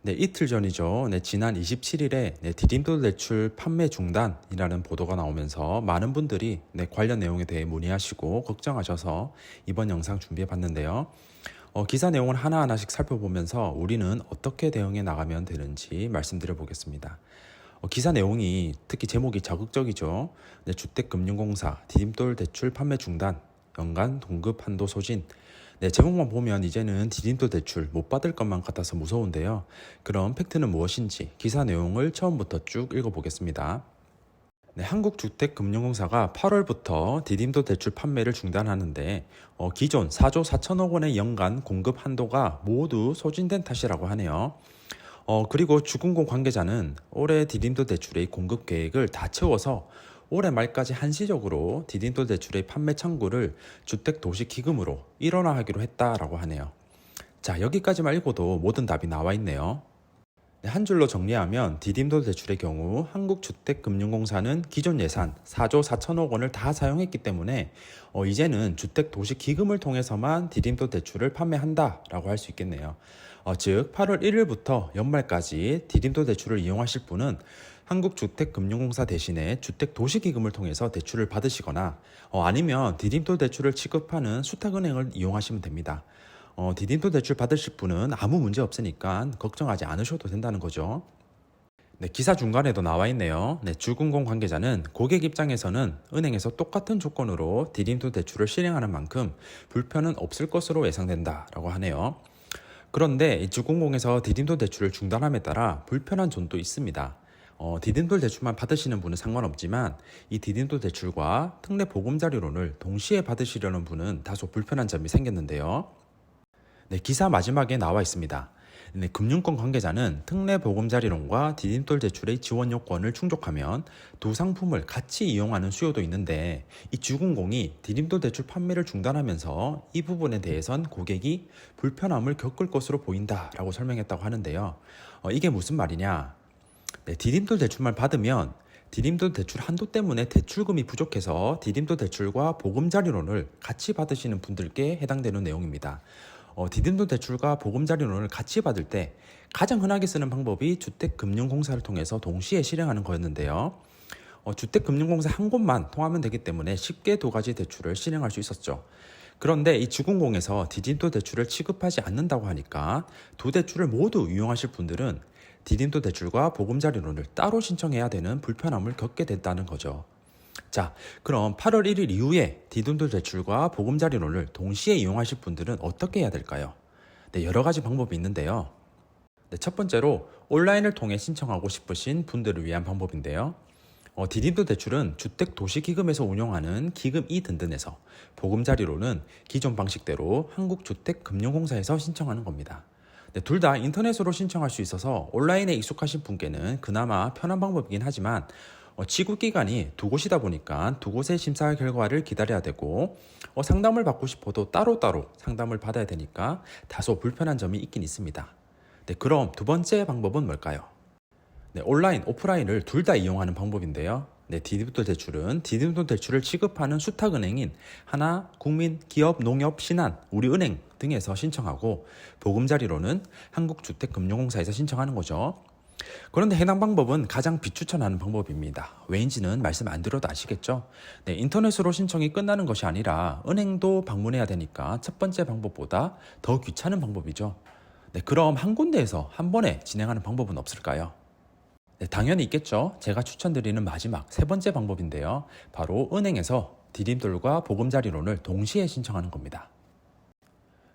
네, 이틀 전이죠. 네, 지난 27일에 디딤돌 대출 판매 중단이라는 보도가 나오면서 많은 분들이 관련 내용에 대해 문의하시고 걱정하셔서 이번 영상 준비해 봤는데요. 기사 내용을 하나하나씩 살펴보면서 우리는 어떻게 대응해 나가면 되는지 말씀드려 보겠습니다. 기사 내용이 특히 제목이 자극적이죠. 네, 주택금융공사 디딤돌 대출 판매 중단, 연간 동급 한도 소진. 네, 제목만 보면 이제는 디딤돌 대출 못 받을 것만 같아서 무서운데요. 그럼 팩트는 무엇인지 기사 내용을 처음부터 쭉 읽어보겠습니다. 네, 한국주택금융공사가 8월부터 디딤돌 대출 판매를 중단하는데 기존 4조 4천억 원의 연간 공급 한도가 모두 소진된 탓이라고 하네요. 그리고 주금공 관계자는 올해 디딤돌 대출의 공급 계획을 다 채워서 올해 말까지 한시적으로 디딤돌 대출의 판매 창구를 주택도시기금으로 일원화하기로 했다라고 하네요. 자, 여기까지만 읽어도 모든 답이 나와 있네요. 네, 한 줄로 정리하면 디딤돌 대출의 경우 한국주택금융공사는 기존 예산 4조 4천억 원을 다 사용했기 때문에 이제는 주택도시기금을 통해서만 디딤돌 대출을 판매한다라고 할 수 있겠네요. 즉 8월 1일부터 연말까지 디딤돌 대출을 이용하실 분은 한국주택금융공사 대신에 주택도시기금을 통해서 대출을 받으시거나 아니면 디딤돌 대출을 취급하는 수탁은행을 이용하시면 됩니다. 디딤돌 대출 받으실 분은 아무 문제 없으니까 걱정하지 않으셔도 된다는 거죠. 네, 기사 중간에도 나와 있네요. 네, 주금공 관계자는 고객 입장에서는 은행에서 똑같은 조건으로 디딤돌 대출을 실행하는 만큼 불편은 없을 것으로 예상된다라고 하네요. 그런데 이 주금공에서 디딤돌 대출을 중단함에 따라 불편한 점도 있습니다. 디딤돌 대출만 받으시는 분은 상관없지만 이 디딤돌 대출과 특례 보금자리론을 동시에 받으시려는 분은 다소 불편한 점이 생겼는데요. 네, 기사 마지막에 나와 있습니다. 네, 금융권 관계자는 특례 보금자리론과 디딤돌 대출의 지원 요건을 충족하면 두 상품을 같이 이용하는 수요도 있는데 이 주금공이 디딤돌 대출 판매를 중단하면서 이 부분에 대해선 고객이 불편함을 겪을 것으로 보인다라고 설명했다고 하는데요. 이게 무슨 말이냐? 네, 디딤돌 대출만 받으면 디딤돌 대출 한도 때문에 대출금이 부족해서 디딤돌 대출과 보금자리론을 같이 받으시는 분들께 해당되는 내용입니다. 디딤돌 대출과 보금자리론을 같이 받을 때 가장 흔하게 쓰는 방법이 주택금융공사를 통해서 동시에 실행하는 거였는데요. 주택금융공사 한 곳만 통하면 되기 때문에 쉽게 두 가지 대출을 실행할 수 있었죠. 그런데 이 주금공에서 디딤돌 대출을 취급하지 않는다고 하니까 두 대출을 모두 이용하실 분들은 디딤돌 대출과 보금자리론을 따로 신청해야 되는 불편함을 겪게 됐다는 거죠. 자, 그럼 8월 1일 이후에 디딤돌 대출과 보금자리론을 동시에 이용하실 분들은 어떻게 해야 될까요? 네, 여러 가지 방법이 있는데요. 네, 첫 번째로 온라인을 통해 신청하고 싶으신 분들을 위한 방법인데요. 디딤돌 대출은 주택도시기금에서 운영하는 기금이 든든해서 보금자리론은 기존 방식대로 한국주택금융공사에서 신청하는 겁니다. 네, 둘 다 인터넷으로 신청할 수 있어서 온라인에 익숙하신 분께는 그나마 편한 방법이긴 하지만 지급 기간이 두 곳이다 보니까 두 곳의 심사 결과를 기다려야 되고 상담을 받고 싶어도 따로따로 상담을 받아야 되니까 다소 불편한 점이 있긴 있습니다. 네, 그럼 두 번째 방법은 뭘까요? 네, 온라인, 오프라인을 둘 다 이용하는 방법인데요. 네, 디딤돌 대출은 디딤돌 대출을 취급하는 수탁은행인 하나, 국민, 기업, 농협, 신한, 우리은행 등에서 신청하고 보금자리론은 한국주택금융공사에서 신청하는 거죠. 그런데 해당 방법은 가장 비추천하는 방법입니다. 왜인지는 말씀 안 드려도 아시겠죠? 네, 인터넷으로 신청이 끝나는 것이 아니라 은행도 방문해야 되니까 첫 번째 방법보다 더 귀찮은 방법이죠. 네, 그럼 한 군데에서 한 번에 진행하는 방법은 없을까요? 네, 당연히 있겠죠. 제가 추천드리는 마지막 세 번째 방법인데요. 바로 은행에서 디딤돌과 보금자리론을 동시에 신청하는 겁니다.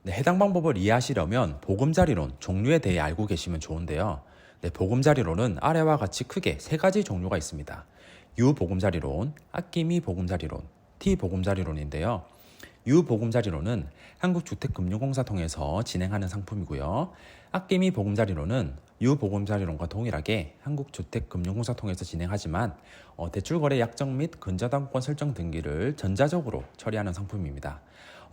네, 해당 방법을 이해하시려면 보금자리론 종류에 대해 알고 계시면 좋은데요. 네, 보금자리론은 아래와 같이 크게 세 가지 종류가 있습니다. 유보금자리론, 아낌이 보금자리론, T보금자리론인데요. 유보금자리론은 한국주택금융공사 통해서 진행하는 상품이고요. 아낌이 보금자리론은 유보금자리론과 동일하게 한국주택금융공사 통해서 진행하지만 대출거래 약정 및 근저당권 설정 등기를 전자적으로 처리하는 상품입니다.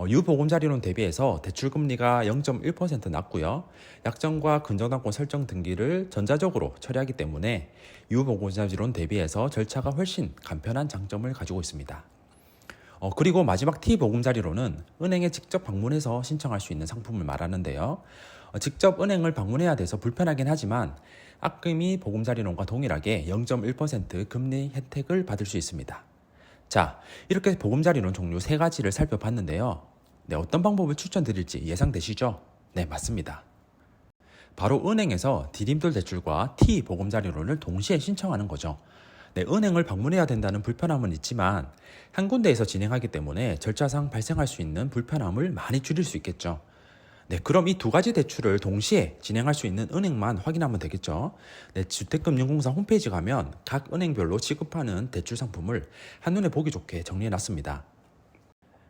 유보금자리론 대비해서 대출금리가 0.1% 낮고요. 약정과 근저당권 설정 등기를 전자적으로 처리하기 때문에 유보금자리론 대비해서 절차가 훨씬 간편한 장점을 가지고 있습니다. 그리고 마지막 T보금자리론은 은행에 직접 방문해서 신청할 수 있는 상품을 말하는데요. 직접 은행을 방문해야 돼서 불편하긴 하지만 앞금이 보금자리론과 동일하게 0.1% 금리 혜택을 받을 수 있습니다. 자, 이렇게 보금자리론 종류 3가지를 살펴봤는데요. 네, 어떤 방법을 추천드릴지 예상되시죠? 네, 맞습니다. 바로 은행에서 디딤돌 대출과 T 보금자리론을 동시에 신청하는 거죠. 네, 은행을 방문해야 된다는 불편함은 있지만 한 군데에서 진행하기 때문에 절차상 발생할 수 있는 불편함을 많이 줄일 수 있겠죠. 네, 그럼 이 2가지 대출을 동시에 진행할 수 있는 은행만 확인하면 되겠죠. 네, 주택금융공사 홈페이지 가면 각 은행별로 취급하는 대출 상품을 한눈에 보기 좋게 정리해 놨습니다.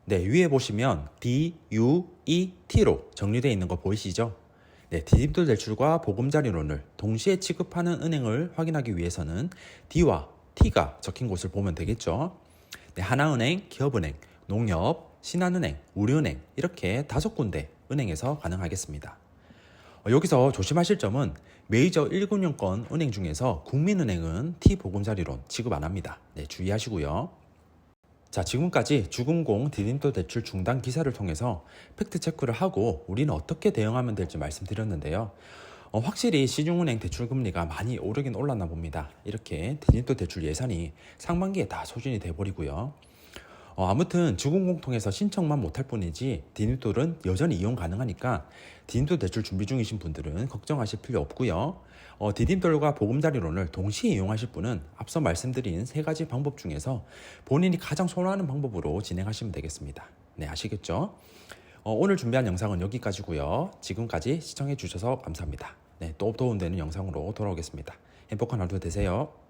네, 위에 보시면 D, U, E, T로 정리되어 있는 거 보이시죠? 네, 디딤돌 대출과 보금자리론을 동시에 취급하는 은행을 확인하기 위해서는 D와 T가 적힌 곳을 보면 되겠죠. 네, 하나은행, 기업은행, 농협, 신한은행, 우리은행 이렇게 5군데 은행에서 가능하겠습니다. 여기서 조심하실 점은 메이저 1금융권 은행 중에서 국민은행은 T보금자리론 취급 안 합니다. 네, 주의하시고요. 자, 지금까지 주금공 디딤돌 대출 중단 기사를 통해서 팩트 체크를 하고 우리는 어떻게 대응하면 될지 말씀드렸는데요. 확실히 시중은행 대출금리가 많이 오르긴 올랐나 봅니다. 이렇게 디딤돌 대출 예산이 상반기에 다 소진이 돼버리고요. 아무튼 주금공 통해서 신청만 못할 뿐이지 디딤돌은 여전히 이용 가능하니까 디딤돌 대출 준비 중이신 분들은 걱정하실 필요 없고요. 디딤돌과 보금자리론을 동시에 이용하실 분은 앞서 말씀드린 3가지 방법 중에서 본인이 가장 선호하는 방법으로 진행하시면 되겠습니다. 네, 아시겠죠? 오늘 준비한 영상은 여기까지고요. 지금까지 시청해 주셔서 감사합니다. 네, 또 도움되는 영상으로 돌아오겠습니다. 행복한 하루 되세요.